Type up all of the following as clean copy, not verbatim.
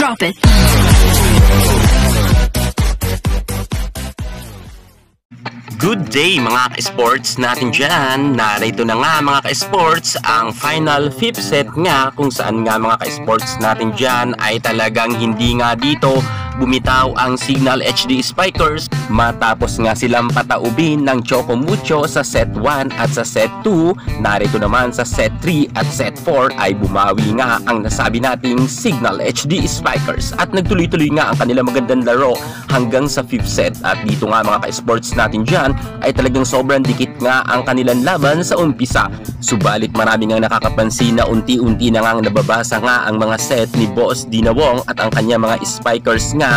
Drop it. Good day mga ka-sports natin dyan. Narito na nga mga ka-sports ang final 5th set nga kung saan nga mga ka-sports natin dyan ay talagang hindi nga dito bumitaw ang Signal HD Spikers matapos nga silang pataubin ng Choco Mucho sa set 1 at sa set 2. Narito naman sa set 3 at set 4 ay bumawi nga ang nasabi nating Signal HD Spikers at nagtuloy-tuloy nga ang kanilang magandang laro hanggang sa 5th set. At dito nga mga ka-sports natin dyan ay talagang sobrang dikit nga ang kanilang laban sa umpisa. Subalit marami nga nakakapansin na unti-unti na nga nababasa nga ang mga set ni Boss Dinawong at ang kanya mga Spikers nga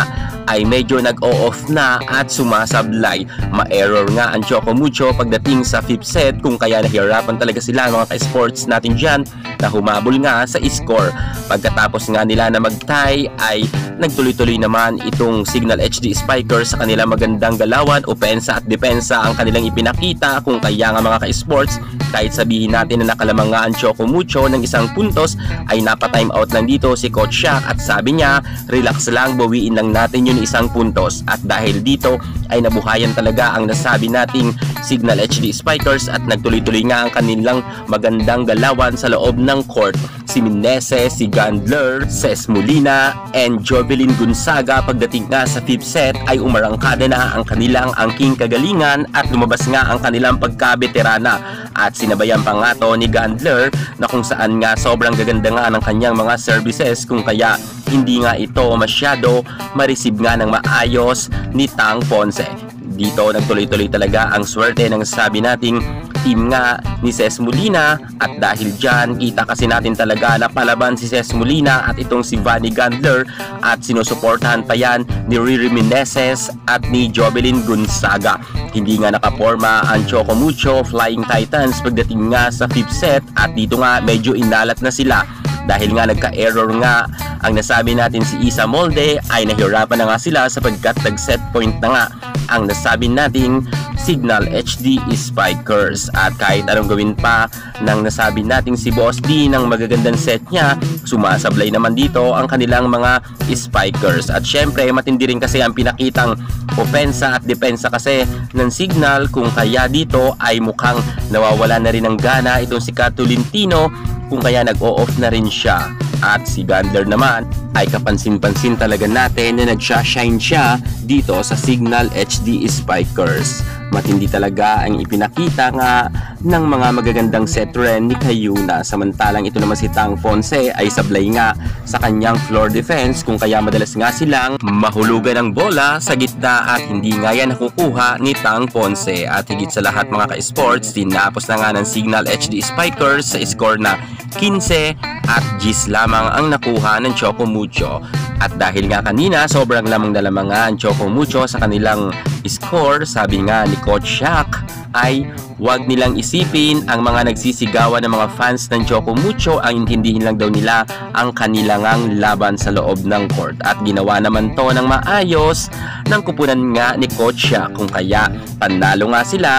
ay medyo nag-o-off na at sumasablay. Ma-error nga ang Choco Mucho pagdating sa 5th set kung kaya nahirapan talaga sila mga ka-sports natin dyan na humabol nga sa score. Pagkatapos nga nila na mag-tie ay nagtuloy-tuloy naman itong Signal HD Spikers sa kanilang magandang galawan, opensa at depensa ang kanilang ipinakita kung kaya nga mga ka-sports kahit sabihin natin na nakalamang nga ang Choco Mucho ng isang puntos ay napa-time out lang dito si Coach Shaq at sabi niya relax lang, bawiin lang natin yung isang puntos. At dahil dito ay nabuhayan talaga ang nasabi nating Signal HD Spikers at nagtuloy-tuloy nga ang kanilang magandang galawan sa loob ng court. Si Meneses, si Gandler, Ces Molina, and Jovelyn Gonzaga pagdating nga sa 5th set ay umarangkada na ang kanilang angking kagalingan at lumabas nga ang kanilang pagkabeterana. At sinabayan pa nga to ni Gandler na kung saan nga sobrang gaganda nga ng kanyang mga services kung kaya hindi nga ito masyado ma-receive nga ng maayos ni Tang Ponce. Dito nagtuloy-tuloy talaga ang swerte ng sabi nating team nga ni Ces Molina at dahil dyan kita kasi natin talaga na palaban si Ces Molina at itong si Vanny Gandler at sinusuportahan pa yan ni Riri Meneses at ni Jovelyn Gonzaga. Hindi nga nakaporma ang Choco Mucho Flying Titans pagdating nga sa 5th set at dito nga medyo inalat na sila. Dahil nga nagka-error nga ang nasabi natin si Isa Molde ay nahirapan na nga sila sapagkat nag-set point na nga ang nasabi nating Signal HD Spikers. At kahit anong gawin pa ng nasabi nating si Boss D ng magagandang set niya, sumasablay naman dito ang kanilang mga Spikers. At syempre matindi rin kasi ang pinakitang opensa at depensa kasi ng Signal kung kaya dito ay mukhang nawawala na rin ng gana itong si Catolintino kung kaya nag-o-off na rin siya. At si Gandler naman ay kapansin-pansin talaga natin na nag-shine siya dito sa Signal HD Spikers. Matindi talaga ang ipinakita nga ng mga magagandang set rin ni Kayuna. Samantalang ito naman si Tang Ponce ay sablay nga sa kanyang floor defense kung kaya madalas nga silang mahulugan ng bola sa gitna at hindi nga yan nakukuha ni Tang Ponce. At higit sa lahat mga ka-sports, tinapos na nga ng Signal HD Spikers sa score na 15 at 10 lamang ang nakuha ng Choco Mucho. At dahil nga kanina sobrang lamang na lamang nga ang Choco Mucho sa kanilang score, sabi nga ni Coach Shaq ay huwag nilang isipin ang mga nagsisigawan ng mga fans ng Choco Mucho, ang intindihin lang daw nila ang kanilang laban sa loob ng court. At ginawa naman to ng maayos ng kupunan nga ni Coach Shaq kung kaya panalo nga sila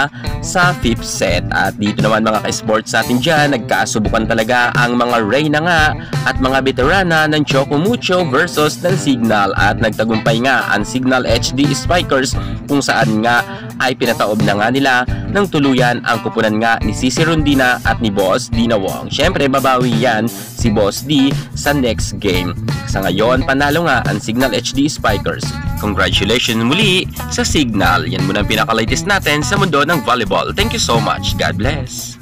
sa 5th set. At dito naman mga ka-sports natin dyan, nagkasubukan talaga ang mga reyna nga at mga veterana ng Choco Mucho versus ng Signal at nagtagumpay nga ang Signal HD Spikers kung saan nga ay pinataob na nga nila ng tuluyan ang kupunan nga ni Cici Rondina at ni Boss Dinawong. Syempre babawi yan si Boss D sa next game. Sa ngayon panalo nga ang Signal HD Spikers. Congratulations muli sa Signal. Yan muna ang pinaka-latest natin sa mundo ng volleyball. Thank you so much. God bless.